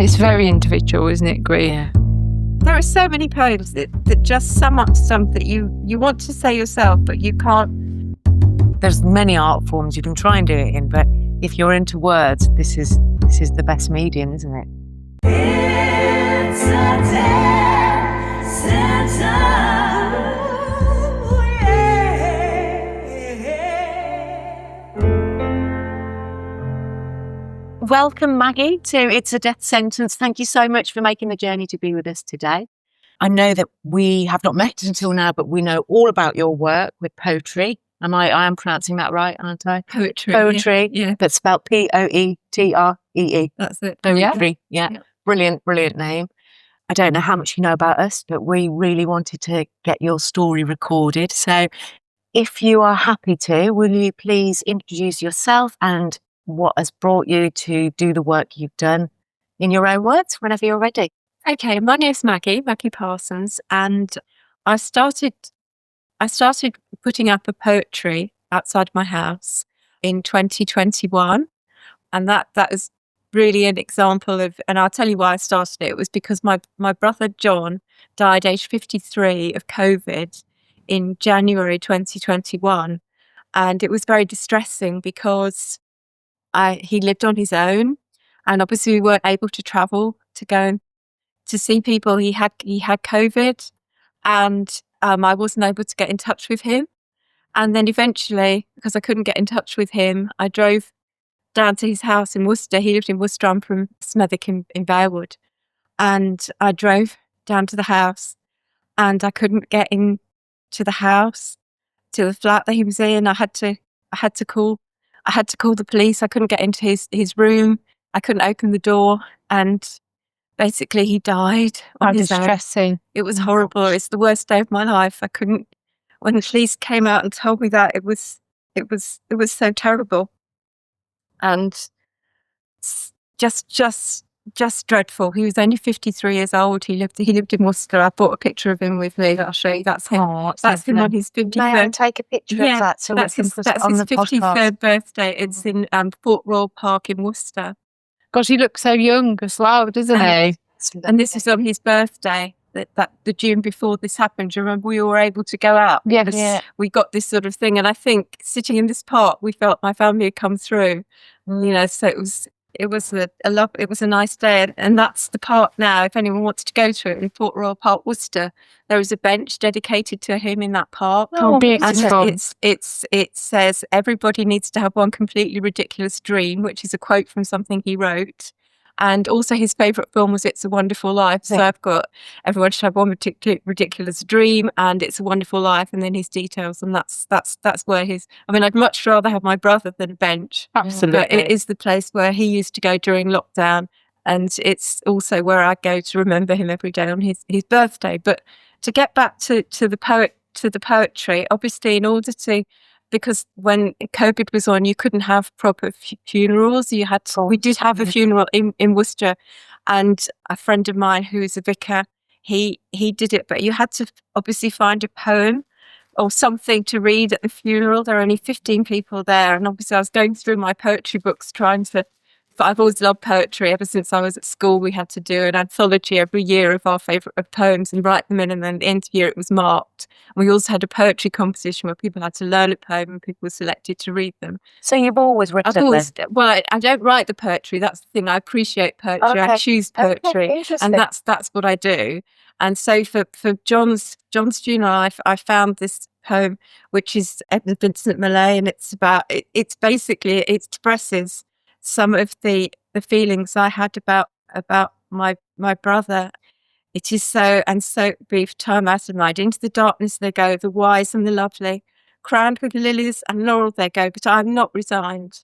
It's very individual, isn't it, Gree? Yeah. There are so many poems that just sum up stuff that you want to say yourself, but you can't. There's many art forms you can try and do it in, but if you're into words, this is the best medium, isn't it? It's a dead center. Ooh, yeah. Welcome, Maggie, to It's a Death Sentence. Thank you so much for making the journey to be with us today. I know that we have not met until now, but we know all about your work with poetry. I am pronouncing that right, aren't I? Poetry. Yeah. But spelled Poetree. That's it. Poetry. Yeah. Brilliant name. I don't know how much you know about us, but we really wanted to get your story recorded. So if you are happy to, will you please introduce yourself and what has brought you to do the work you've done in your own words whenever you're ready? Okay, my name's Maggie Parsons, and I started putting up a poetry outside my house in 2021, and that is really an example of, and I'll tell you why I started it. It was because my brother John died aged 53 of COVID in January 2021, and it was very distressing because he lived on his own, and obviously we weren't able to travel to go and to see people. He had COVID, and I wasn't able to get in touch with him. And then eventually, because I couldn't get in touch with him, I drove down to his house in Worcester. He lived in Worcester. I'm from Smethwick in Bearwood. And I drove down to the house, and I couldn't get into the house, to the flat that he was in. I had to call the police. I couldn't get into his room. I couldn't open the door, and basically he died on his own. Distressing. It was horrible. It's the worst day of my life. I couldn't. When the police came out and told me that, it was so terrible, and just dreadful. He was only 53 years old. He lived in Worcester. I brought a picture of him with me. I'll show you. That's him. Oh, that's him on his 53rd. May I take a picture of that so that's we can his, put that's it on his the 53rd podcast? birthday. It's in Port Royal Park in Worcester. Gosh, he looks so young as well, doesn't he? And this is on his birthday. That the June before this happened. Do you remember we were able to go out? Yes. Yeah. We got this sort of thing, and I think sitting in this park, we felt my family had come through. So it was a nice day, and that's the park now. If anyone wants to go to it in Port Royal Park, Worcester, there is a bench dedicated to him in that park. Oh, beautiful. And it says everybody needs to have one completely ridiculous dream, which is a quote from something he wrote. And also his favourite film was It's a Wonderful Life. So I've got everyone should have one ridiculous dream and It's a Wonderful Life, and then his details. And that's where I'd much rather have my brother than a bench. Absolutely. But it is the place where he used to go during lockdown. And it's also where I go to remember him every day on his birthday. But to get back to the poetry, obviously because when COVID was on, you couldn't have proper funerals. We did have a funeral in Worcester, and a friend of mine who is a vicar, he did it, but you had to obviously find a poem or something to read at the funeral. There are only 15 people there, and obviously I was going through my poetry books but I've always loved poetry. Ever since I was at school, we had to do an anthology every year of our favourite poems and write them in, and then at the end of the year it was marked. And we also had a poetry competition where people had to learn a poem and people were selected to read them. So you've always written them? Well, I don't write the poetry. That's the thing. I appreciate poetry. Okay. I choose poetry, and that's what I do. And so for John's funeral, I found this poem, which is Edmund Vincent Millay, and it expresses some of the feelings I had about my brother. It is so brief time out of mind. Into the darkness they go, the wise and the lovely. Crowned with lilies and laurel they go, but I am not resigned.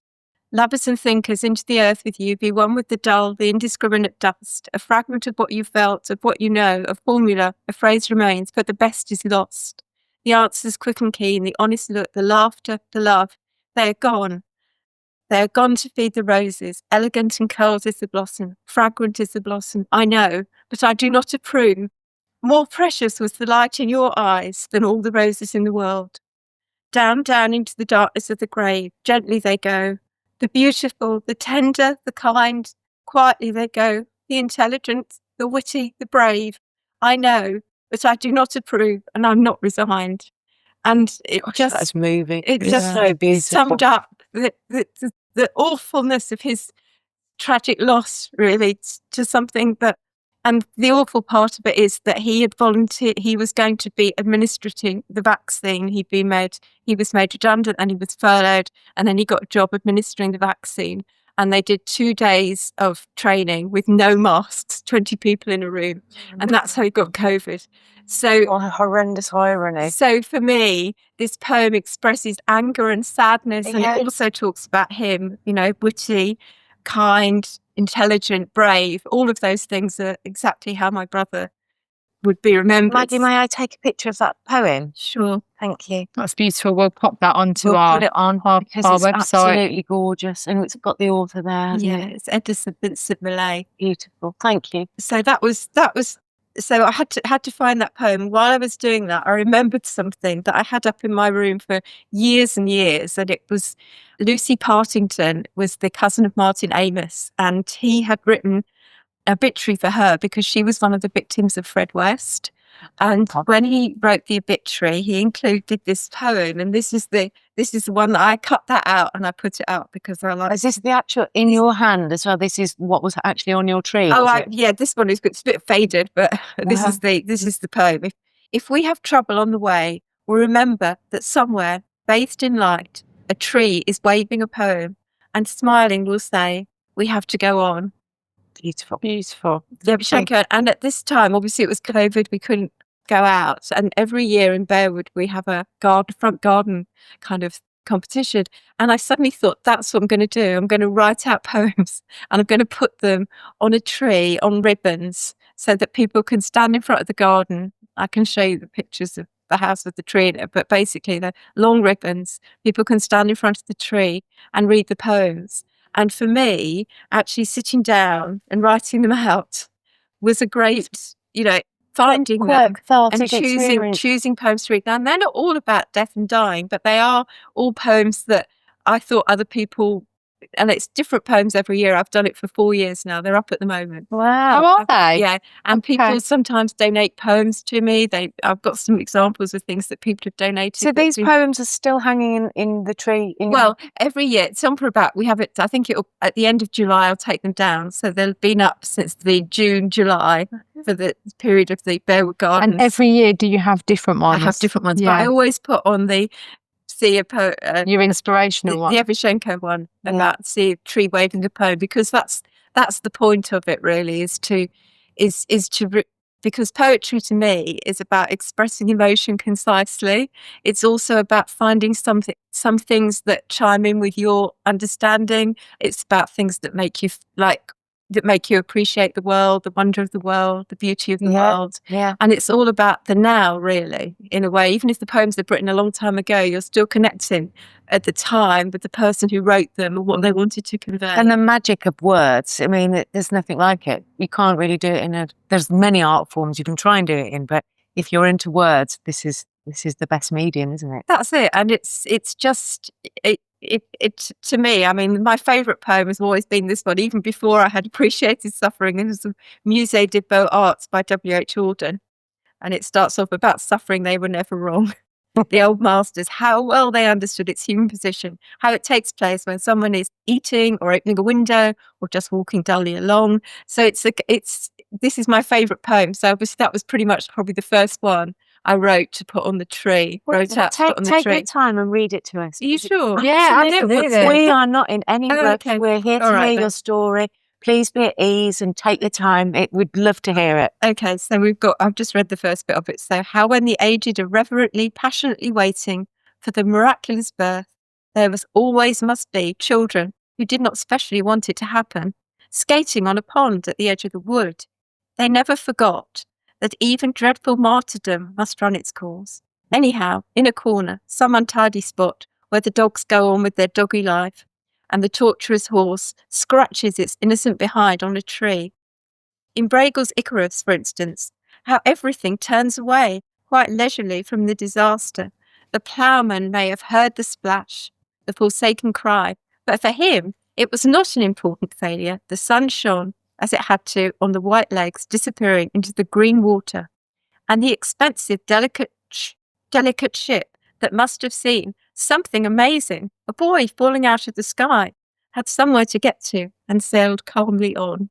Lovers and thinkers into the earth with you, be one with the dull, the indiscriminate dust. A fragment of what you felt, of what you know, a formula, a phrase remains, but the best is lost. The answers quick and keen, the honest look, the laughter, the love, they are gone. They are gone to feed the roses. Elegant and curled is the blossom. Fragrant is the blossom. I know, but I do not approve. More precious was the light in your eyes than all the roses in the world. Down, down into the darkness of the grave. Gently they go. The beautiful, the tender, the kind. Quietly they go. the intelligent, the witty, the brave. I know, but I do not approve, and I'm not resigned. And it That's moving. it It's just so beautiful. summed up the awfulness of his tragic loss, really, to something that. And the awful part of it is that he had volunteered. He was going to be administering the vaccine. He was made redundant, and he was furloughed, and then he got a job administering the vaccine. And they did 2 days of training with no masks, 20 people in a room, and that's how he got COVID. So What a horrendous irony. So for me, this poem expresses anger and sadness, and Yeah. it also talks about him, witty, kind, intelligent, brave. All of those things are exactly how my brother would be remembered. Maggie, may I take a picture of that poem? Sure. Thank you. That's beautiful. We'll pop that onto We'll our put it on because our it's website. absolutely gorgeous, and it's got the author there. hasn't Yeah, it? it's Edison Vincent Millay. Beautiful. Thank you. So that was. So I had to find that poem. While I was doing that, I remembered something that I had up in my room for years and years, and it was Lucy Partington was the cousin of Martin Amis, and he had written an obituary for her because she was one of the victims of Fred West. And when he wrote the obituary, he included this poem, and this is the one that I cut that out and I put it out because I like. Is this the actual in your hand as well? This is what was actually on your tree. was it? Yeah, this one is it's a bit faded, but this is the poem. If we have trouble on the way, we'll remember that somewhere, bathed in light, a tree is waving a poem, and smiling will say, "We have to go on." Beautiful. Beautiful. And at this time, obviously, it was COVID. We couldn't go out. And every year in Bearwood, we have a front garden kind of competition. And I suddenly thought, that's what I'm going to do. I'm going to write out poems, and I'm going to put them on a tree on ribbons so that people can stand in front of the garden. I can show you the pictures of the house with the tree in it, but basically they're long ribbons. People can stand in front of the tree and read the poems. And for me, actually sitting down and writing them out was a great, finding them and choosing poems to read. Now, they're not all about death and dying, but they are all poems that I thought other people, and it's different poems every year. I've done it for 4 years now. They're up at the moment. How Wow. are they? Yeah, and Okay. people sometimes donate poems to me. I've got some examples of things that people have donated. So that these we- poems are still hanging in the tree. Well, every year, it's on for about, we have it, I think it'll, at the end of July, I'll take them down. So they've been up since the June, July for the period of the Bearwood Gardens. And every year, do you have different I ones? have different ones, but Yeah. I always put on the Your inspirational one. the Evashenko one about see a tree waving a poem, because that's the point of it really, because poetry to me is about expressing emotion concisely. It's also about finding some things that chime in with your understanding. It's about things that make you appreciate the world, the wonder of the world, the beauty of the world. Yeah. And it's all about the now, really, in a way. Even if the poems are written a long time ago, you're still connecting at the time with the person who wrote them and what they wanted to convey. And the magic of words. I mean, there's nothing like it. You can't really do it there's many art forms you can try and do it in, but if you're into words, this is the best medium, isn't it? That's it. And it's just, it to me, I mean, my favourite poem has always been this one, even before I had appreciated suffering. It was the Musée des Beaux-Arts by W.H. Auden. And it starts off about suffering, they were never wrong. The old masters, how well they understood its human position, how it takes place when someone is eating or opening a window or just walking dully along. So this is my favourite poem. So obviously that was pretty much probably the first one I wrote to put on the tree. Take your time and read it to us. Are you sure? Yeah, I don't want to. We are not in any rush. okay. We're here to All right, hear then. your story. Please be at ease and take your time. We'd love to hear it. Okay, so I've just read the first bit of it. So, how when the aged are reverently, passionately waiting for the miraculous birth, there always must be children who did not specially want it to happen, skating on a pond at the edge of the wood. They never forgot that even dreadful martyrdom must run its course. Anyhow, in a corner, some untidy spot where the dogs go on with their doggy life, and the torturous horse scratches its innocent behind on a tree. In Bregel's Icarus, for instance, how everything turns away quite leisurely from the disaster. The ploughman may have heard the splash, the forsaken cry, but for him it was not an important failure. The sun shone, as it had to on the white legs, disappearing into the green water. And the expensive, delicate ship that must have seen something amazing, a boy falling out of the sky, had somewhere to get to and sailed calmly on.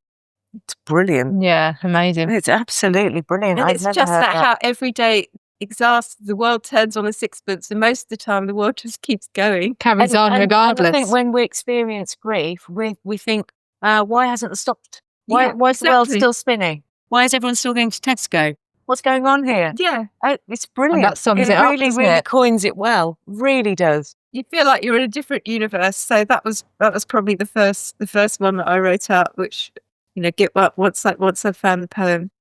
It's brilliant. Yeah, amazing. It's absolutely brilliant. And I've it's never just heard that how every day exhausts, the world turns on a sixpence, and most of the time the world just keeps going. Carries on And regardless. I think when we experience grief, we think, why hasn't it stopped? Why is the world exactly. still spinning? Why is everyone still going to Tesco? What's going on here? Yeah. It's brilliant. And that sums it up, really, doesn't really it? coins it well. Really does. You feel like you're in a different universe. So that was probably the first one that I wrote out, which, you know, get up once I found the poem.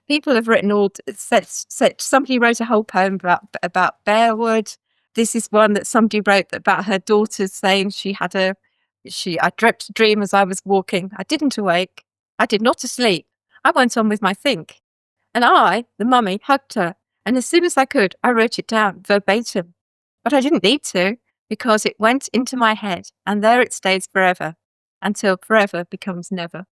People have written said somebody wrote a whole poem about Bearwood. This is one that somebody wrote about her daughter, saying I dreamt a dream as I was walking. I didn't awake. I did not asleep. I went on with my think. And I, the mummy, hugged her. And as soon as I could, I wrote it down verbatim. But I didn't need to, because it went into my head, and there it stays forever, until forever becomes never.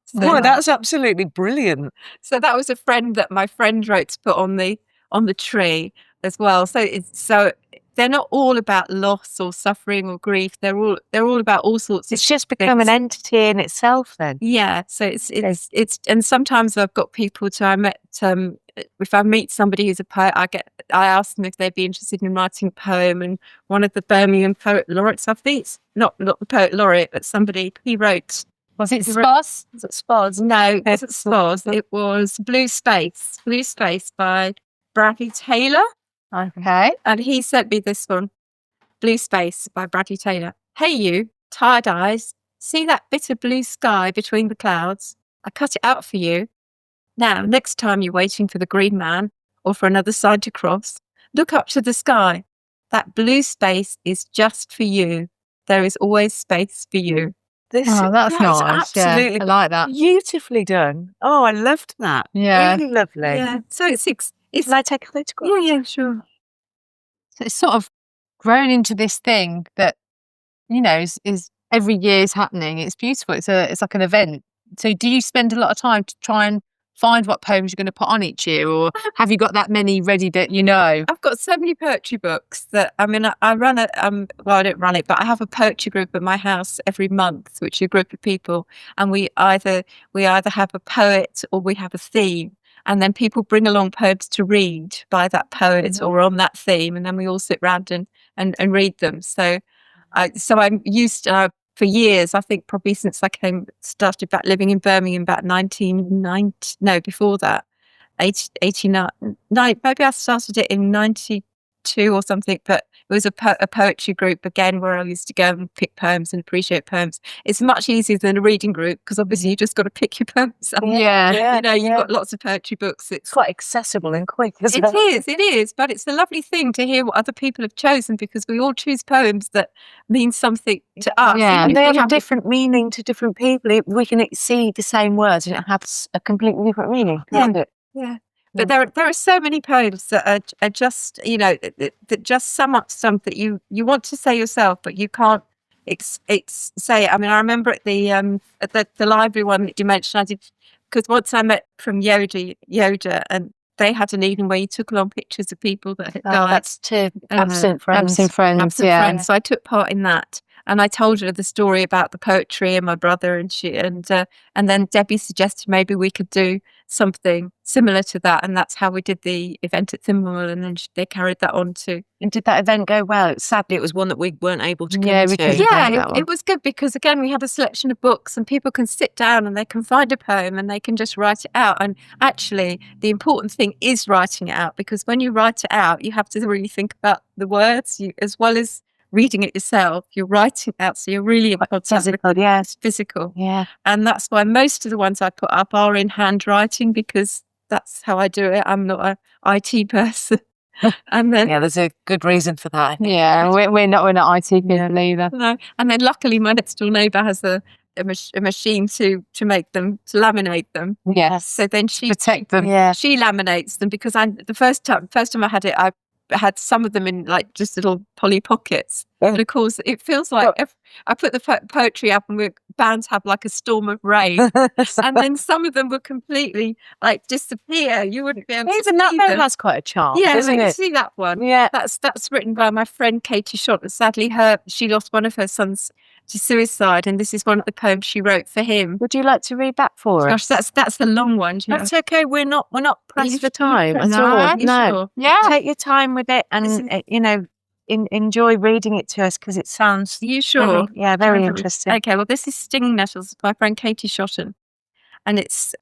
So, Well, that's absolutely brilliant. so that was a friend that my friend wrote to put on the tree as well. So they're not all about loss or suffering or grief. They're all about all sorts. It's just become an entity in itself then. Yeah. So it's and sometimes I've got people if I meet somebody who's a poet, I ask them if they'd be interested in writing a poem, and one of the Birmingham poet laureates, I think it's not the poet laureate, but somebody, he wrote. Was it Spos? Was it Spos? No, it wasn't Spos. It was Blue Space by Bradley Taylor. Okay. And he sent me this one, Blue Space by Bradley Taylor. Hey you, tired eyes, see that bit of blue sky between the clouds? I cut it out for you. Now, next time you're waiting for the green man or for another sign to cross, look up to the sky. That blue space is just for you. There is always space for you. That's nice. Absolutely I like that. beautifully done. Oh, I loved that. Yeah. Really lovely. Yeah. So it's Can I take a photograph? yeah, sure. So it's sort of grown into this thing that, you know, is every year is happening. It's beautiful. It's like an event. So do you spend a lot of time to try and find what poems you're going to put on each year, or have you got that many ready that you know? I've got so many poetry books that, I mean, I run I don't run it, but I have a poetry group at my house every month, which is a group of people, and we either have a poet or we have a theme, and then people bring along poems to read by that poet or on that theme, and then we all sit round and read them. So I'm used to, for years, I think probably since I started back living in Birmingham about 1990, no, before that, 89, maybe I started it in 92 or something, but it was a poetry group again where I used to go and pick poems and appreciate poems. It's much easier than a reading group because obviously you just got to pick your poems up. Yeah. You know, you've got lots of poetry books. It's quite accessible and quick as well. It is, but it's a lovely thing to hear what other people have chosen, because we all choose poems that mean something to us. Yeah. And they have a different meaning to different people. We can see the same words and it has a completely different meaning, can't it? Yeah. But there are so many poems that are just, you know, that just sum up something you want to say yourself, but you can't say it. I mean, I remember at the library one that you mentioned, I did, because once I met from Yoda, and they had an evening where you took along pictures of people that had died. That's to absent friends. Absent friends, Absent yeah. friends. So I took part in that. And I told her the story about the poetry and my brother, and then Debbie suggested maybe we could do something similar to that, and that's how we did the event at Thimblewell, and then they carried that on too. And did that event go well? Sadly, it was one that we weren't able to come Yeah, we to. couldn't. Yeah, it was good because again we had a selection of books, and people can sit down and they can find a poem and they can just write it out. And actually, the important thing is writing it out, because when you write it out, you have to really think about the words as well as reading it yourself. You're writing it out, so you're really in contact Physical, with yes. physical. Yeah. And that's why most of the ones I put up are in handwriting, because that's how I do it. I'm not an IT person. And then Yeah, there's a good reason for that. Yeah, we're not IT people either. no. And then luckily my next door neighbour has a machine to make them, to laminate them. Yes. So then she Protect them. Yeah. laminates them, because the first time I had it, had some of them in like just little Polly pockets. But of course, it feels like if I put the poetry up and we're bound to have like a storm of rain, and then some of them will completely like disappear. You wouldn't be able to Even that see though them. has quite a charm, Yeah, doesn't you it? see that one. Yeah. That's written by my friend Katie Shot. Sadly, she lost one of her sons to suicide, and this is one of the poems she wrote for him. Would you like to read that for Gosh, us? that's the long one. That's okay. We're not pressed for time at No, all. you No. sure? Yeah. Take your time with it, and enjoy reading it to us because it sounds You sure? very interesting. Okay, well, this is Stinging Nettles by my friend Katie Shotton, and it's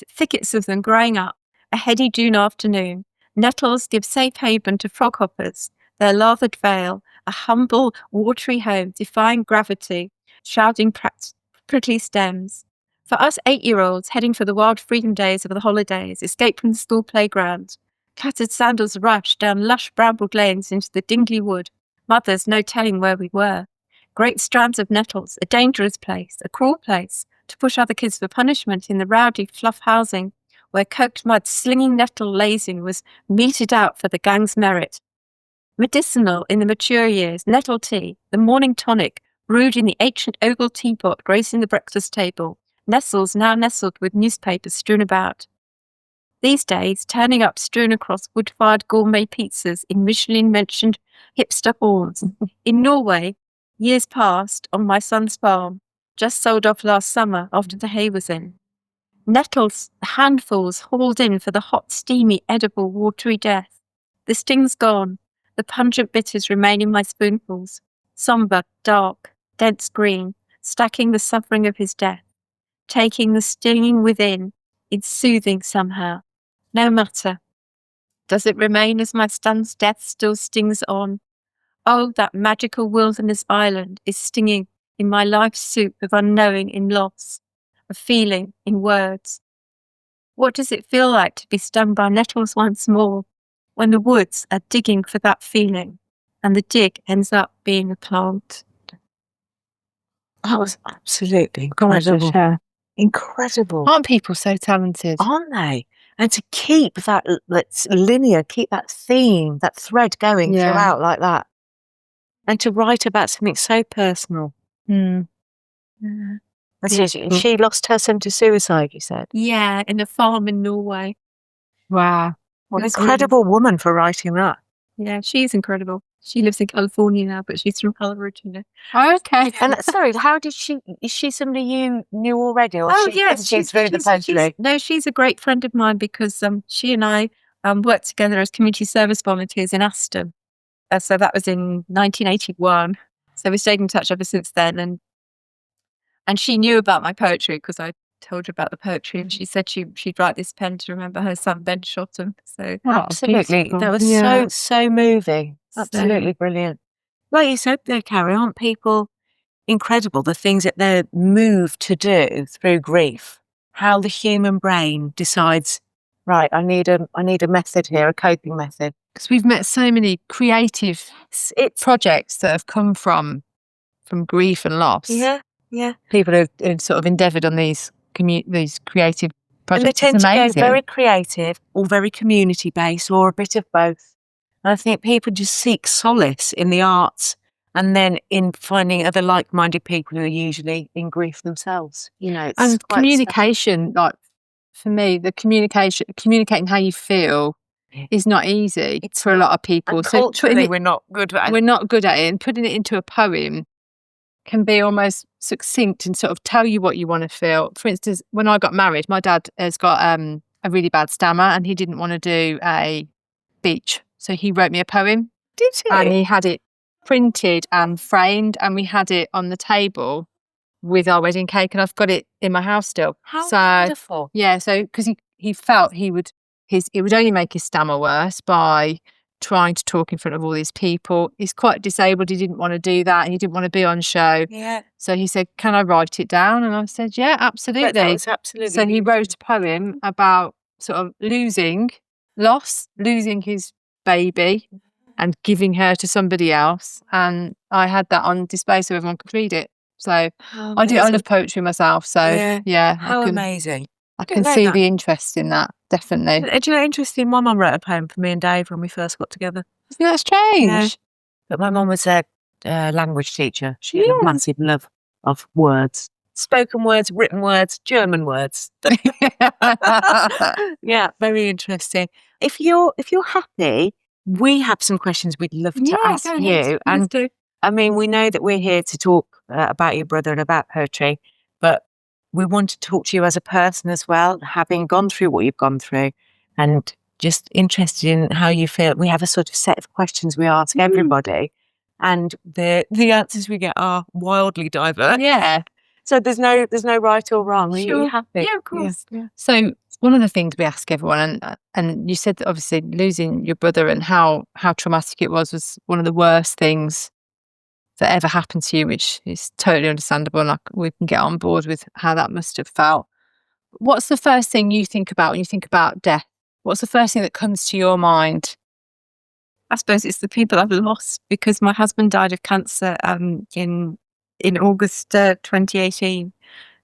thickets of them growing up. A heady June afternoon, nettles give safe haven to froghoppers. Their lathered veil, a humble, watery home, defying gravity, shrouding prickly stems. For us 8-year-olds heading for the wild freedom days of the holidays, escape from the school playground. Clattered sandals rush down lush brambled lanes into the dingly wood. Mothers, no telling where we were. Great strands of nettles, a dangerous place, a cruel place, to push other kids for punishment in the rowdy fluff housing, where coked mud slinging nettle lazing was meted out for the gang's merit. Medicinal in the mature years, nettle tea, the morning tonic, brewed in the ancient oval teapot gracing the breakfast table, nestles now nestled with newspapers strewn about. These days, turning up strewn across wood-fired gourmet pizzas in Michelin-mentioned hipster halls. In Norway, years past, on my son's farm, just sold off last summer after the hay was in. Nettles, handfuls hauled in for the hot, steamy, edible, watery death. The sting's gone. The pungent bitters remain in my spoonfuls, sombre, dark, dense green, stacking the suffering of his death, taking the stinging within, it's soothing somehow. No matter. Does it remain as my son's death still stings on? Oh, that magical wilderness island is stinging in my life's soup of unknowing in loss, of feeling in words. What does it feel like to be stung by nettles once more, when the woods are digging for that feeling, and the dig ends up being a plant? That was absolutely incredible. Incredible. Aren't people so talented? Aren't they? And to keep that linear, keep that theme, that thread going Yeah. throughout like that. And to write about something so personal. Mm. And she lost her son to suicide, you said? Yeah, in a farm in Norway. Wow. What an That's incredible woman for writing that. Yeah, she's incredible. She lives in California now, but she's from Hull originally. Okay. And sorry, how did is she somebody you knew already? Or Yes, she's through the poetry? No, she's a great friend of mine because she and I worked together as community service volunteers in Aston. So that was in 1981. So we stayed in touch ever since then. And she knew about my poetry because I told her about the poetry, and she said she'd write this pen to remember her son Ben Shotton. So Absolutely. beautiful. That was Yeah. so moving. Absolutely brilliant. Like you said though, Carrie, aren't people incredible, the things that they're moved to do through grief? How the human brain decides, right, I need a method here, a coping method. Because we've met so many creative projects that have come from grief and loss. Yeah. People have sort of endeavoured on these creative And they projects. tend It's to go amazing. very creative or very community-based or a bit of both. And I think people just seek solace in the arts and then in finding other like-minded people who are usually in grief themselves. It's And quite communication, like for me, communicating how you feel is not easy for a lot of people. And So culturally, we're not good at it. we're not good at it, and putting it into a poem can be almost succinct and sort of tell you what you want to feel. For instance, when I got married, my dad has got a really bad stammer and he didn't want to do a beach. So he wrote me a poem. Did he? And he had it printed and framed, and we had it on the table with our wedding cake, and I've got it in my house still. How So wonderful. yeah, so because he felt it would only make his stammer worse by trying to talk in front of all these people. He's quite disabled. He didn't want to do that. He didn't want to be on show. Yeah. So he said, "Can I write it down?" And I said, "Yeah, absolutely." That was absolutely So he wrote a poem about sort of losing his baby and giving her to somebody else. And I had that on display so everyone could read it. So I love poetry myself. So yeah, How amazing. I can see the interest in that, definitely. Do you know, interesting, my mum wrote a poem for me and Dave when we first got together. Isn't that strange? Yeah. But my mum was a language teacher. She had a massive love of words. Spoken words, written words, German words. Yeah, very interesting. If you're happy, we have some questions we'd love to ask go you. ahead. And Let's do. I mean, we know that we're here to talk about your brother and about poetry, but we want to talk to you as a person as well, having gone through what you've gone through, and just interested in how you feel. We have a sort of set of questions we ask everybody, and the answers we get are wildly diverse. Yeah. So there's no right or wrong. Are you happy? Yeah, of course. Yeah. So one of the things we ask everyone, and you said that obviously losing your brother and how traumatic it was one of the worst things that ever happened to you, which is totally understandable, and we can get on board with how that must have felt. What's the first thing you think about when you think about death? What's the first thing that comes to your mind? I suppose it's the people I've lost, because my husband died of cancer in August 2018.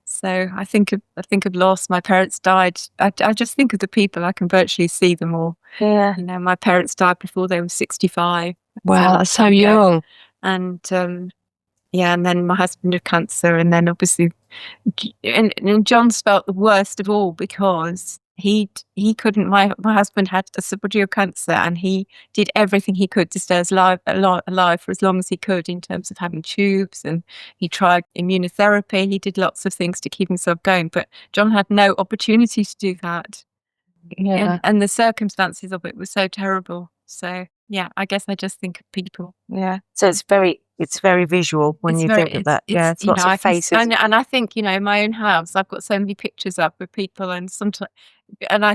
So I think of loss. My parents died. I just think of the people. I can virtually see them all. Yeah. You know, my parents died before they were 65. Wow, that's so young. And and then my husband had cancer, and then obviously, and John's felt the worst of all, because he couldn't. My husband had esophageal cancer, and he did everything he could to stay alive for as long as he could, in terms of having tubes, and he tried immunotherapy. He did lots of things to keep himself going, but John had no opportunity to do that. Yeah. And the circumstances of it were so terrible. So yeah, I guess I just think of people. Yeah. So it's very visual when you think of that. Yeah, it's lots of faces. And I think, you know, in my own house, I've got so many pictures up with people, and sometimes,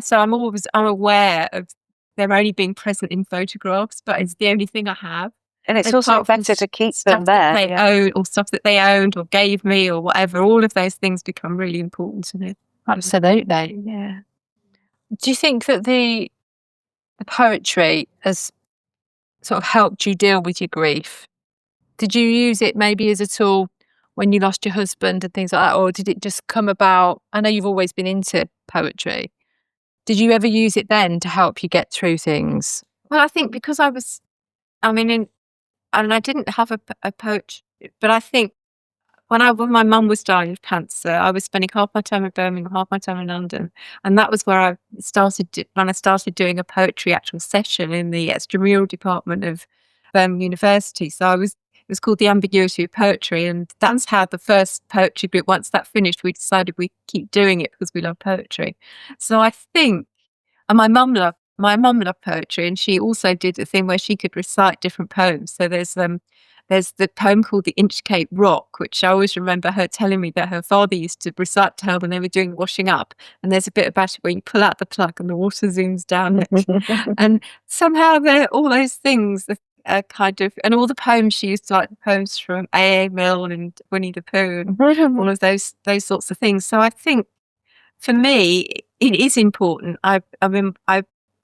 so I'm aware of them only being present in photographs, but it's the only thing I have. And it's also better to keep them there. They own, or stuff that they owned or gave me or whatever. All of those things become really important to me. Absolutely. Yeah. Do you think that the poetry has sort of helped you deal with your grief? Did you use it maybe as a tool when you lost your husband and things like that, or did it just come about? I know you've always been into poetry. Did you ever use it then to help you get through things? Well, I think because I didn't have a poetry, but I think when my mum was dying of cancer, I was spending half my time in Birmingham, half my time in London, and that was where I started doing a poetry actual session in the extramural department of Birmingham University. So it was called The Ambiguity of Poetry, and that's how the first poetry group, once that finished, we decided we'd keep doing it because we love poetry. So I think, and my mum loved poetry, and she also did a thing where she could recite different poems. So there's the poem called The Inchcape Rock, which I always remember her telling me that her father used to recite to her when they were doing washing up. And there's a bit about it where you pull out the plug and the water zooms down it. And somehow all those things are kind of, and all the poems she used to like, the poems from A.A. Milne and Winnie the Pooh, and all of those sorts of things. So I think for me, it is important. I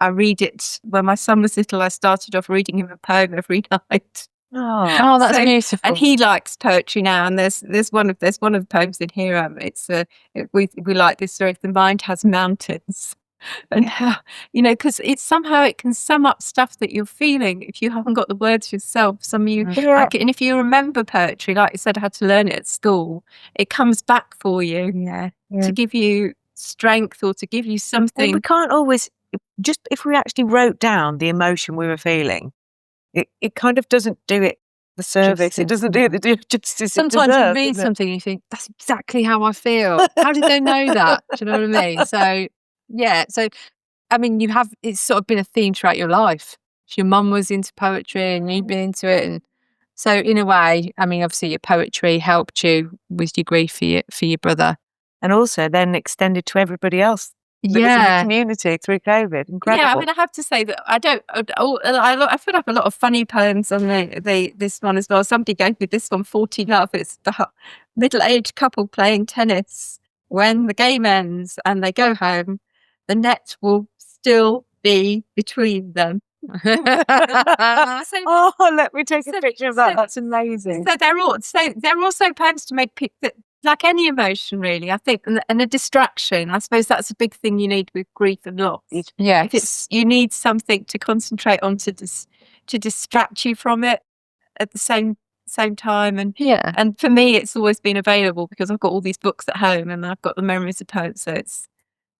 read it when my son was little. I started off reading him a poem every night. Oh, that's beautiful. And he likes poetry now. And there's one of the poems in here. We like this story. The mind has mountains, and how, you know, because it can sum up stuff that you're feeling if you haven't got the words yourself. And if you remember poetry, like you said, I had to learn it at school. It comes back for you, to give you strength or to give you something. We can't always, just if we actually wrote down the emotion we were feeling, it kind of doesn't do it the service. It doesn't do it the justice. Sometimes you read something and you think, that's exactly how I feel. How did they know that? Do you know what I mean? So, yeah. So, I mean, it's sort of been a theme throughout your life. Your mum was into poetry and you've been into it. And so, in a way, I mean, obviously your poetry helped you with your grief for your brother. And also then extended to everybody else. In the community through COVID. Incredible. Yeah, I mean, I have to say that I put up a lot of funny poems on this one as well. Somebody gave me this one, 40 Love. It's the middle-aged couple playing tennis. When the game ends and they go home, the net will still be between them. Let me take a picture of that. That's amazing. So they're also poems to make people like any emotion, really. I think, and a distraction. I suppose that's a big thing you need with grief and loss. Yeah. If it's you need something to concentrate on to distract you from it at the same time. And for me, it's always been available because I've got all these books at home and I've got the memories of poets. So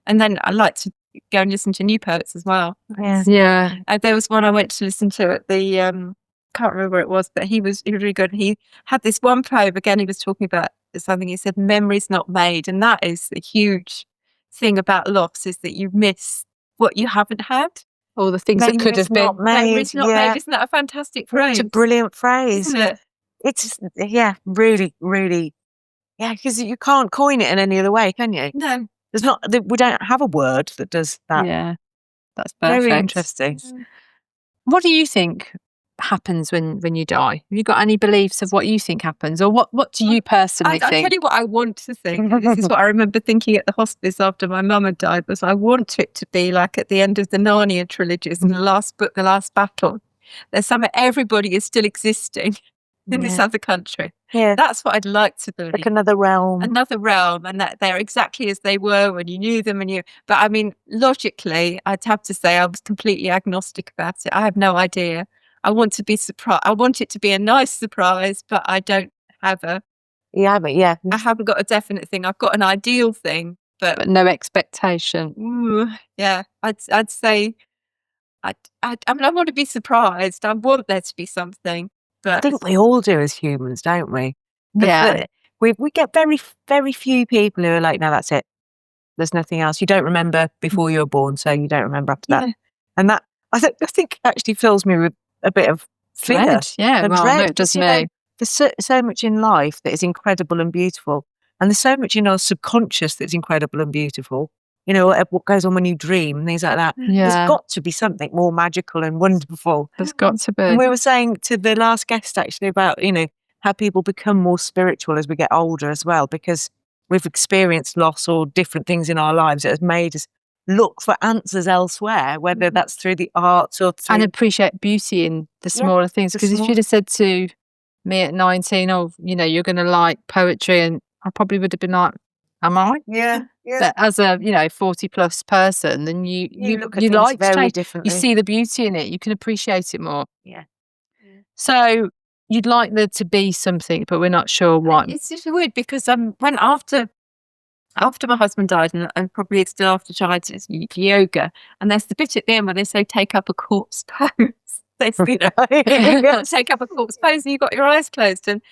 and then I like to go and listen to new poets as well. Yeah. There was one I went to listen to at the can't remember where it was, but he was really good. He had this one poem again. He was talking about something. He said, "Memories not made," and that is a huge thing about loss: is that you miss what you haven't had. All the things that could have been. Memories not made. Isn't that a fantastic phrase? It's a brilliant phrase. Isn't it? It's really, really, because you can't coin it in any other way, can you? No, there's not. We don't have a word that does that. Yeah, that's perfect. Very interesting. What do you think happens when you die? Have you got any beliefs of what you think happens, or what do you personally I'll think? tell you what I want to think. This is what I remember thinking at the hospice after my mum had died, was I want it to be like at the end of the Narnia trilogies in the last book, The Last Battle. There's somewhere everybody is still existing in this other country. Yeah. That's what I'd like to believe. Like another realm. And that they're exactly as they were when you knew them but I mean, logically, I'd have to say I was completely agnostic about it. I have no idea. I want to be surprised. I want it to be a nice surprise, but I don't have I haven't got a definite thing. I've got an ideal thing, but no expectation. I'd say I mean, I want to be surprised. I want there to be something. But I think we all do as humans, don't we? Yeah. We get very, very few people who are like, no, that's it. There's nothing else. You don't remember before you were born, so you don't remember after that. And that, I think actually fills me with a bit of fear. Dread. Yeah, and well, dread. no, it does me. There's so much in life that is incredible and beautiful. And there's so much in our subconscious that's incredible and beautiful. You know, what goes on when you dream, things like that. Yeah. There's got to be something more magical and wonderful. There's got to be. And we were saying to the last guest actually about, you know, how people become more spiritual as we get older as well, because we've experienced loss or different things in our lives that has made us look for answers elsewhere, whether that's through the arts or through... And appreciate beauty in the smaller things. Because if you'd have said to me at 19, oh, you know, you're going to like poetry, and I probably would have been like, am I? Yeah. But as a 40 plus person, then you look at you things like very change. differently. You see the beauty in it. You can appreciate it more. Yeah. So you'd like there to be something, but we're not sure what. It's just weird because when after my husband died, and probably still after tried yoga, and there's the bit at the end where they say take up a corpse pose. They take up a corpse pose, and you've got your eyes closed, and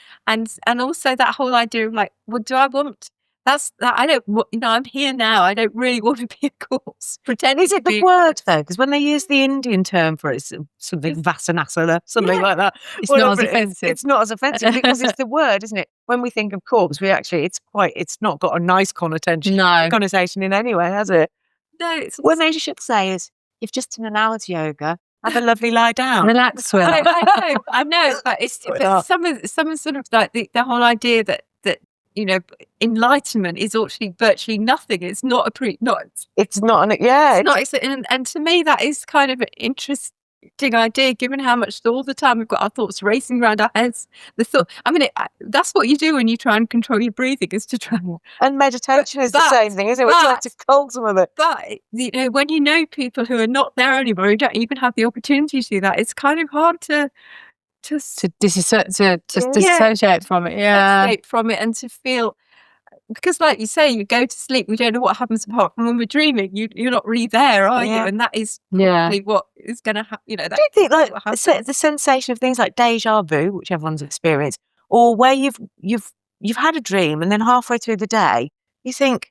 also that whole idea of like, well, do I want? I don't. I'm here now. I don't really want to be a corpse. Pretend. Is it the word though? Because when they use the Indian term for it, it's something vasanasana, something like that. It's not as offensive. It's not as offensive because it's the word, isn't it? When we think of corpse, it's not got a nice connotation in any way, has it? No. What they should say is, you've just done an hour's yoga. Have a lovely lie down. Relax with it. I know, but some sort of like the whole idea that enlightenment is actually virtually nothing. It's not It's not. And to me, that is kind of an interesting idea, given how much all the time we've got our thoughts racing around our heads. That's what you do when you try and control your breathing, is to try. And meditation is the same thing, isn't it? We're trying to cull some of it. But when you know people who are not there anymore, who don't even have the opportunity to do that, it's kind of hard to dissociate from it. Yeah, escape from it, and to feel. Because like you say, you go to sleep, we don't know what happens apart from when we're dreaming. You're not really there, are you? And that is probably what is going to happen. Do you think like the sensation of things like deja vu, which everyone's experienced, or where you've had a dream and then halfway through the day you think,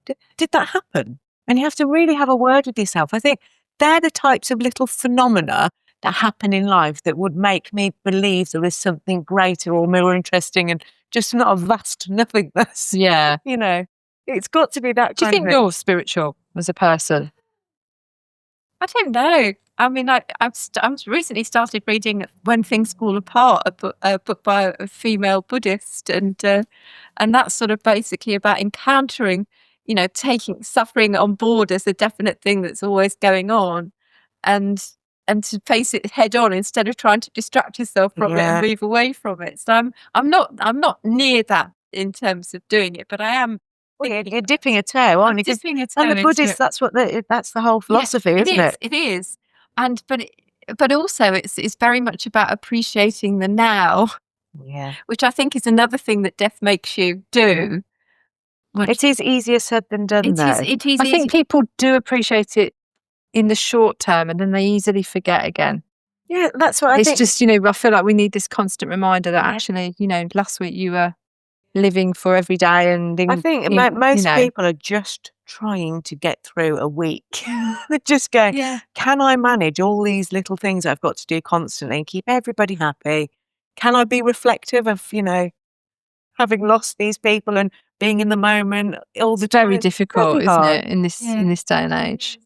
did that happen? And you have to really have a word with yourself. I think they're the types of little phenomena that happen in life that would make me believe there is something greater or more interesting and just not a vast nothingness. Yeah. It's got to be that. Do you think you're spiritual as a person? I don't know. I mean, I've recently started reading When Things Fall Apart, a book by a female Buddhist, and that's sort of basically about encountering, taking suffering on board as a definite thing that's always going on, and to face it head on instead of trying to distract yourself from it and move away from it. So I'm not near that in terms of doing it, but I am Well, you're dipping a toe, aren't you? 'Cause- dipping a toe And the into Buddhists, it. that's the whole philosophy, isn't it? It is, and but also it's very much about appreciating the now, Yeah. which I think is another thing that death makes you do. It is easier said than done, though. It is I think people do appreciate it in the short term, and then they easily forget again. Yeah, that's what I It's think. just, I feel like we need this constant reminder that actually, last week you were living for every day, and I think most people are just trying to get through a week. They're just going, can I manage all these little things I've got to do constantly and keep everybody happy? Can I be reflective of, having lost these people and being in the moment all the time? very difficult, Very isn't hard. it, in this day and age?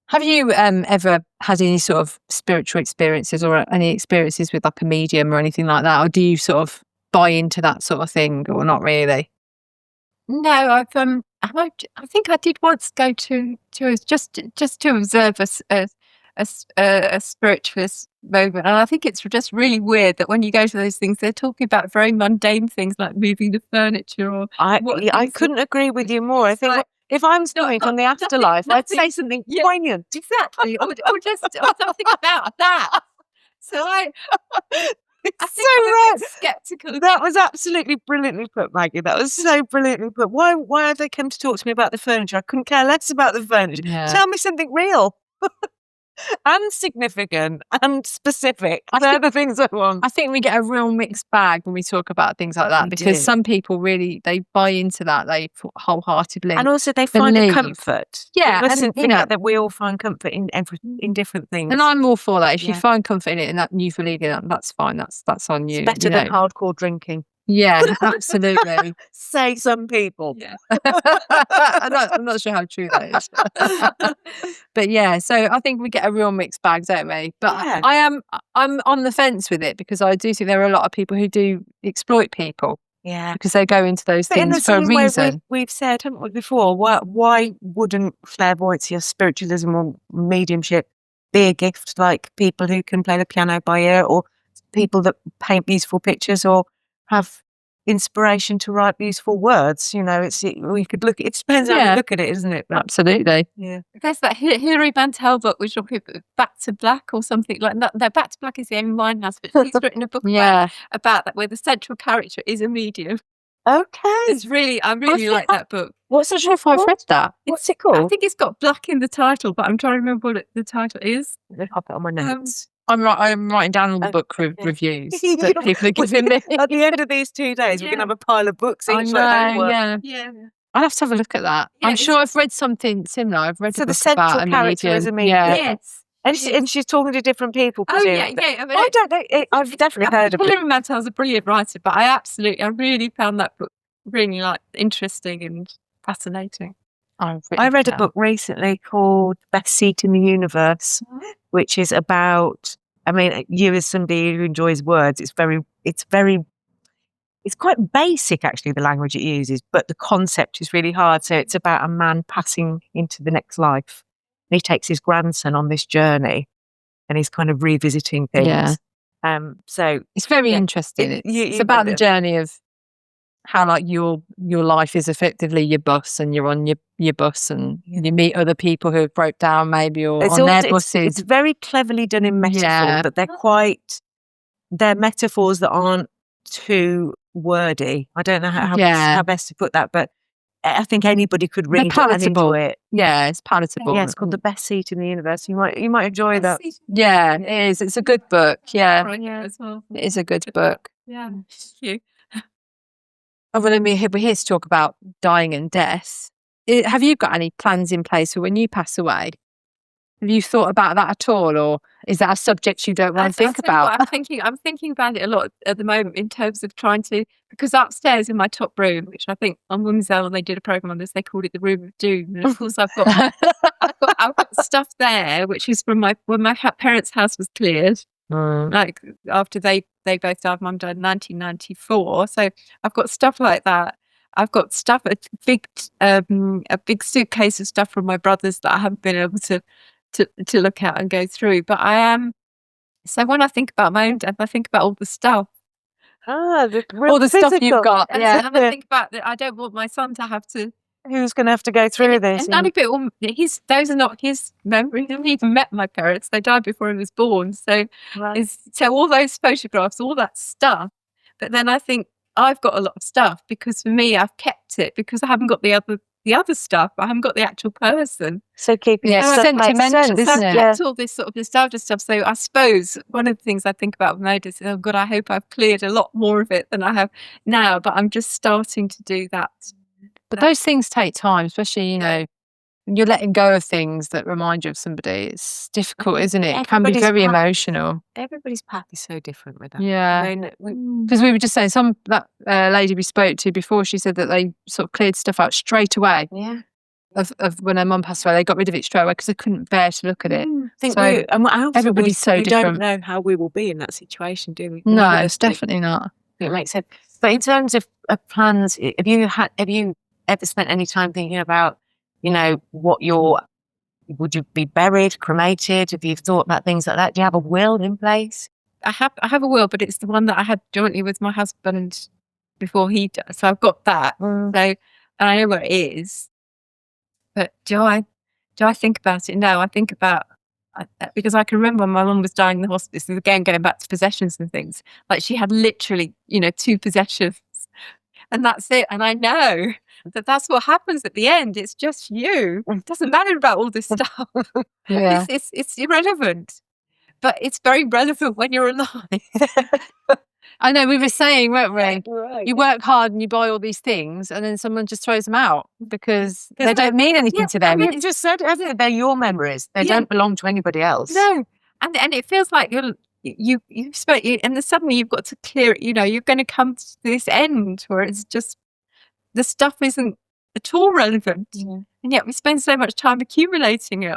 Have you ever had any sort of spiritual experiences or any experiences with like a medium or anything like that, or do you sort of buy into that sort of thing, or not really? No, I think I did once go to just to observe a spiritualist moment, and I think it's just really weird that when you go to those things, they're talking about very mundane things like moving the furniture or. I couldn't agree with you more. I think if I'm something from the afterlife, I'd say something poignant. Exactly, or something about that. So I think I'm a bit skeptical. That was absolutely brilliantly put, Maggie. That was so brilliantly put. Why have they come to talk to me about the furniture? I couldn't care less about the furniture. Yeah. Tell me something real and significant and specific. They're the things I want. I think we get a real mixed bag when we talk about things like that, We because do. some people really, they buy into that, they wholeheartedly. And also they find a believe. comfort. Yeah, We mustn't and, forget that we all find comfort in different things. And I'm all for that. If you Yeah. find comfort in it and that you believe in it, that's fine. That's on you. It's better than hardcore drinking. Yeah, absolutely. Say some people. Yeah. I'm not sure how true that is. But yeah, so I think we get a real mixed bag, don't we? But Yeah. I'm on the fence with it, because I do think there are a lot of people who do exploit people, Yeah. because they go into those But in the things for a same way reason. we've said, haven't we, before, why wouldn't clairvoyancy or spiritualism or mediumship be a gift, like people who can play the piano by ear, or people that paint beautiful pictures or have inspiration to write beautiful words? We could look. It depends how you look at it, isn't it? But, Absolutely. yeah. There's that Hilary Mantel book, which was Back to Black or something like that. No, Back to Black is the Amy Winehouse, but she's written a book about that, where the central character is a medium. Okay. I really like that book. What's I'm not sure if I've read that. What's it called? I think it's got black in the title, but I'm trying to remember what the title is. I'll pop it on my notes. I'm writing down all the book reviews that people are giving me. At the end of these 2 days, we're going to have a pile of books each. Yeah. Yeah. I'll have to have a look at that. Yeah, I'm sure I've read something similar. I've read So a the book about central a character medium. is a medium. Yeah. Yes. And she's talking to different people. Oh yeah, presumably. yeah. I mean, I don't know. I've definitely heard of it. Hilary Mantel's a brilliant writer, but I really found that book really interesting and fascinating. I read a book recently called Best Seat in the Universe, which is about, you as somebody who enjoys words, it's quite basic, actually, the language it uses, but the concept is really hard. So it's about a man passing into the next life. And he takes his grandson on this journey, and he's kind of revisiting things. Yeah. So it's very interesting. It's about the journey of how, like, your life is effectively your bus, and you're on your bus, and you meet other people who have broke down maybe, or on their buses. It's very cleverly done in metaphor, but they're metaphors that aren't too wordy. I don't know how best to put that, but I think anybody could read it and enjoy it. Yeah, it's palatable. Yeah, it's called The Best Seat in the Universe. You might enjoy that. Yeah, it is. It's a good book. Yeah, As well. it is a good book. Yeah. Thank you. Oh, well, we're here to talk about dying and death. Have you got any plans in place for when you pass away? Have you thought about that at all, or is that a subject you don't want to think about? I'm thinking about it a lot at the moment, in terms of trying to, because upstairs in my top room, which I think on Women's Hour they did a program on this, they called it the Room of Doom. And of course I've got stuff there, which is from when my parents' house was cleared. Like after they both died, Mum died in 1994. So I've got stuff like that. I've got stuff, a big suitcase of stuff from my brothers that I haven't been able to look at and go through. But I am. So when I think about my own death, I think about all the stuff the All the stuff you've got. And, Yeah. and I think about that. I don't want my son to have to. Who's going to have to go through this? And none of it. Those are not his memories. He haven't even met my parents. They died before he was born. So, so all those photographs, all that stuff. But then I think I've got a lot of stuff because for me, I've kept it because I haven't got the other stuff. I haven't got the actual person. So keeping Yeah, stuff makes sentimental, sense, isn't So it? I've kept all this sort of nostalgia stuff. So I suppose one of the things I think about nowadays is, oh God, I hope I've cleared a lot more of it than I have now. But I'm just starting to do that. But those things take time, especially, you know, when you're letting go of things that remind you of somebody. It's difficult, isn't it? It can be Everybody's very path- emotional. Everybody's path is so different with that. Yeah. Because we were just saying, that lady we spoke to before, she said that they sort of cleared stuff out straight away. Yeah. Of when her mum passed away, they got rid of it straight away because they couldn't bear to look at it. Everybody's so we different. don't know how we will be in that situation, do we? No, None of it's us do. definitely not. It makes sense. But in terms of plans, have you ever spent any time thinking about, you know, would you be buried, cremated? Have you thought about things like that? Do you have a will in place? I have a will, but it's the one that I had jointly with my husband before he died. So I've got that. So and I know where it is. But do I think about it? No, I think about because I can remember when my mum was dying in the hospice. And again, going back to possessions and things, like she had literally, 2 possessions, and that's it. And I know that that's what happens at the end. It's just you. It doesn't matter about all this stuff. Yeah. It's irrelevant. But it's very relevant when you're alive. I know, we were saying, weren't we? Right. You work hard and you buy all these things and then someone just throws them out because they don't mean anything to them. You just said, hasn't it? They're your memories. They don't belong to anybody else. No. And it feels like you spent, and then suddenly you've got to clear it. You're going to come to this end where it's just, the stuff isn't at all relevant. Yeah. And yet we spend so much time accumulating it.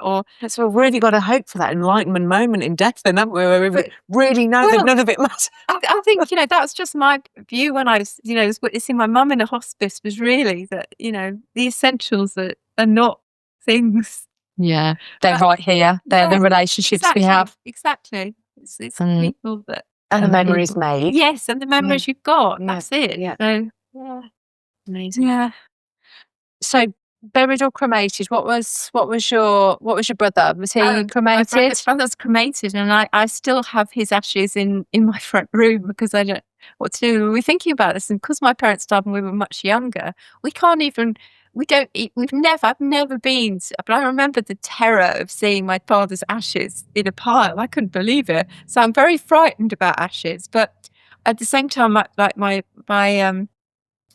So we've really got to hope for that enlightenment moment in death then, haven't we? Where we really know that none of it matters. I think, that's just my view when I was, was witnessing my mum in a hospice, was really that, the essentials are not things. Yeah. They're right here. They're the relationships we have. Exactly. It's people that. And the memories made. Yes, and the memories you've got. Yeah. That's it. Yeah. So, Amazing. yeah. So buried or cremated? What was your brother? Was he cremated? My brother's cremated, and I still have his ashes in my front room because I don't know what to do. We're thinking about this, and because my parents died when we were much younger, I've never been, but I remember the terror of seeing my father's ashes in a pile. I couldn't believe it. So I'm very frightened about ashes, but at the same time, my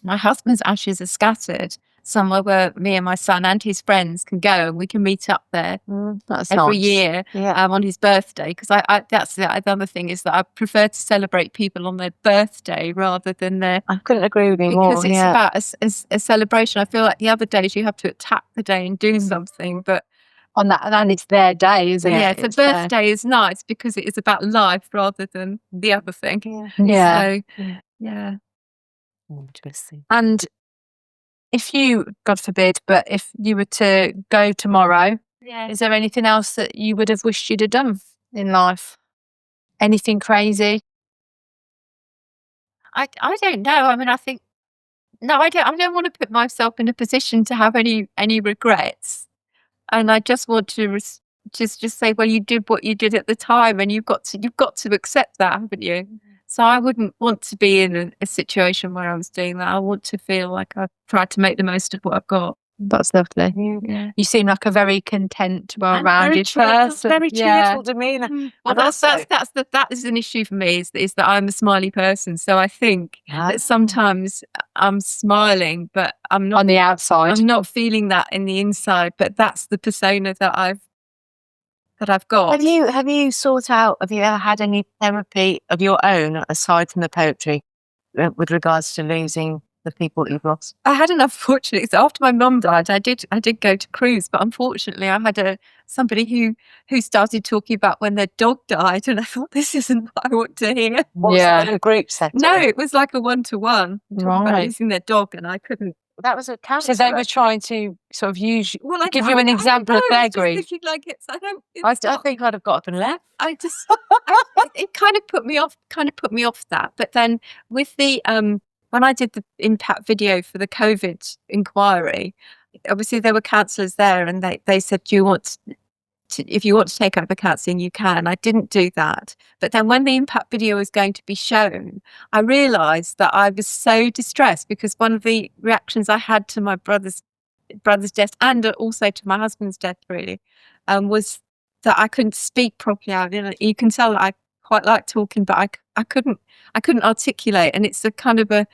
husband's ashes are scattered somewhere where me and my son and his friends can go, and we can meet up there That's every nice. year on his birthday. Because that's the other thing, is that I prefer to celebrate people on their birthday rather than their. I couldn't agree with you more. Because it's about a celebration. I feel like the other days you have to attack the day and do something, but On that, and it's their day, isn't yeah, it? the It's their- birthday is nice because it is about life rather than the other thing. Yeah. So, yeah. Interesting. And if you, God forbid, but if you were to go tomorrow, is there anything else that you would have wished you'd have done in life? Anything crazy? I don't know. I mean, I think I don't want to put myself in a position to have any regrets, and I just want to just say, well, you did what you did at the time, and you've got to accept that, haven't you? So I wouldn't want to be in a situation where I was doing that. I want to feel like I've tried to make the most of what I've got. That's lovely. Yeah. You seem like a very content, And very well-rounded person. Very Yeah. cheerful demeanour. Well, that is an issue for me. Is that I'm a smiley person, so I think that sometimes I'm smiling, but I'm not On the outside. I'm not feeling that in the inside. But that's the persona that I've got. Have you ever had any therapy of your own aside from the poetry with regards to losing the people that you've lost? I had an unfortunate. So after my mum died, I did go to cruise, but unfortunately, I had somebody who started talking about when their dog died, and I thought, this isn't what I want to hear. Was it in a group setting? No, it was like a 1-to-1 talking about Right. losing their dog, and I couldn't. that was a So counsellor. they were trying to sort of use, Well, give you an example of their grief. If you'd like it, I don't. I think I'd have got up and left. It kind of put me off. That, but then with the when I did the impact video for the COVID inquiry, obviously there were counsellors there, and they said, "Do you want if you want to take up the counselling, you can." I didn't do that. But then when the impact video was going to be shown, I realised that I was so distressed because one of the reactions I had to my brother's death and also to my husband's death really was that I couldn't speak properly. You can tell that I quite like talking, but I couldn't articulate. And it's a kind of a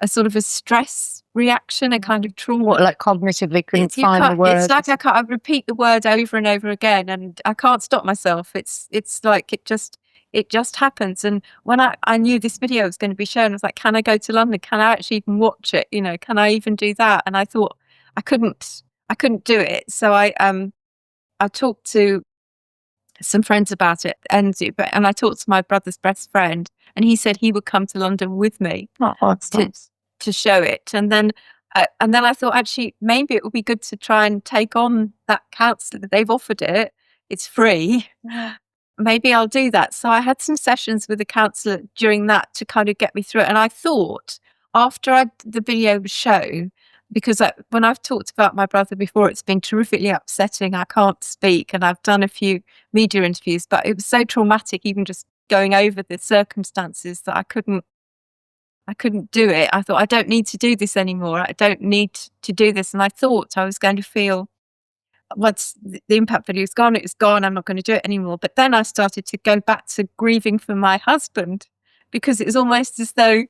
sort of a stress reaction, a kind of trauma. What, like cognitively couldn't find the words? It's like I repeat the word over and over again, and I can't stop myself. It's like it just happens. And when I knew this video was going to be shown, I was like, can I go to London? Can I actually even watch it? Can I even do that? And I thought I couldn't do it. So I talked to some friends about it, and I talked to my brother's best friend, and he said he would come to London with me to show it. And then I thought, actually, maybe it would be good to try and take on that counsellor. They've offered it; it's free. Yeah. Maybe I'll do that. So I had some sessions with a counsellor during that to kind of get me through it. And I thought after the video was shown, because when I've talked about my brother before, it's been terrifically upsetting. I can't speak, and I've done a few media interviews, but it was so traumatic, even just going over the circumstances, that I couldn't do it. I thought, I don't need to do this anymore. I don't need to do this. And I thought I was going to feel, once the impact video is gone, it's gone. I'm not going to do it anymore. But then I started to go back to grieving for my husband, because it was almost as though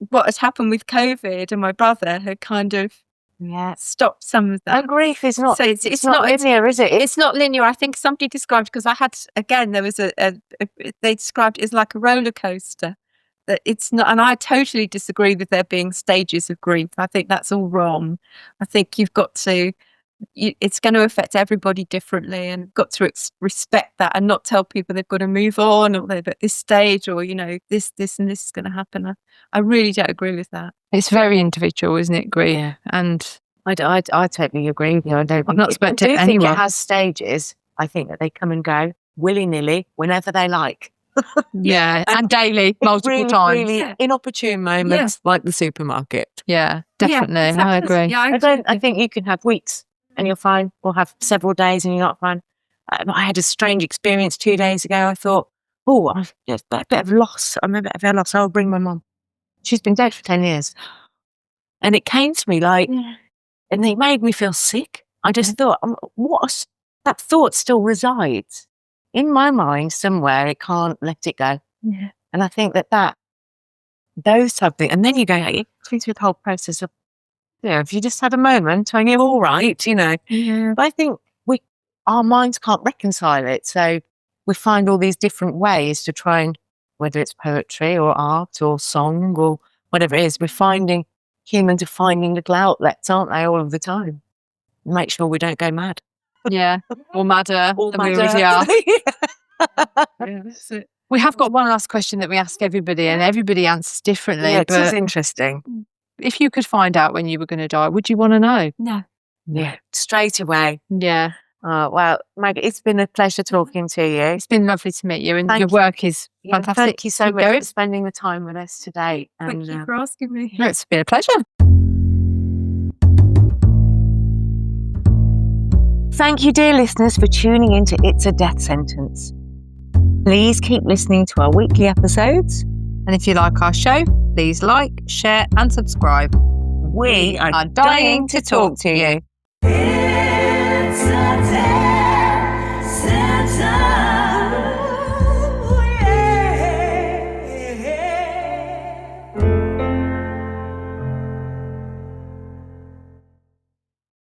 what had happened with COVID and my brother had kind of stopped some of that. And grief is not. So it's not linear, is it? It's not linear. I think somebody described, because I had, again, there was they described it as like a roller coaster. That it's not, and I totally disagree with there being stages of grief. I think that's all wrong. I think you've got to. It's going to affect everybody differently, and got to respect that, and not tell people they've got to move on, or they're at this stage, or this and this is going to happen. I really don't agree with that. It's very individual, isn't it, grief? Yeah. And I totally agree with you. I'm not expecting anyone. anyone. Think it has stages. I think that they come and go willy-nilly whenever they like. Yeah, and daily, multiple times. Really inopportune moments, like the supermarket. Yeah, definitely. Yeah, exactly. I agree. Yeah, I think you can have weeks and you're fine, or have several days and you're not fine. I had a strange experience 2 days ago. I thought, I've just a bit of loss. I'm a bit of a loss. I'll bring my mum. She's been dead for 10 years. And it came to me and it made me feel sick. I just thought, that thought still resides in my mind somewhere. It can't let it go. Yeah. And I think that those type of things, and then you go, it goes through the whole process of, if you just had a moment and you're all right, Yeah. But I think our minds can't reconcile it. So we find all these different ways to try and, whether it's poetry or art or song or whatever it is, humans are finding little outlets, aren't they, all of the time? Make sure we don't go mad. Yeah, or madder. Or than we madder. already are. Yeah, that's it. We have got one last question that we ask everybody, and everybody answers differently. Yeah, it is but interesting. if you could find out when you were going to die, would you want to know? No. Yeah, straight away. Yeah. Well, Maggie, it's been a pleasure talking to you. It's been lovely to meet you, and Thank your you. work is fantastic. Thank you so Keep much going. for spending the time with us today. Thank you for asking me. No, it's been a pleasure. Thank you, dear listeners, for tuning into It's a Death Sentence. Please keep listening to our weekly episodes. And if you like our show, please like, share and subscribe. We are dying to talk to you.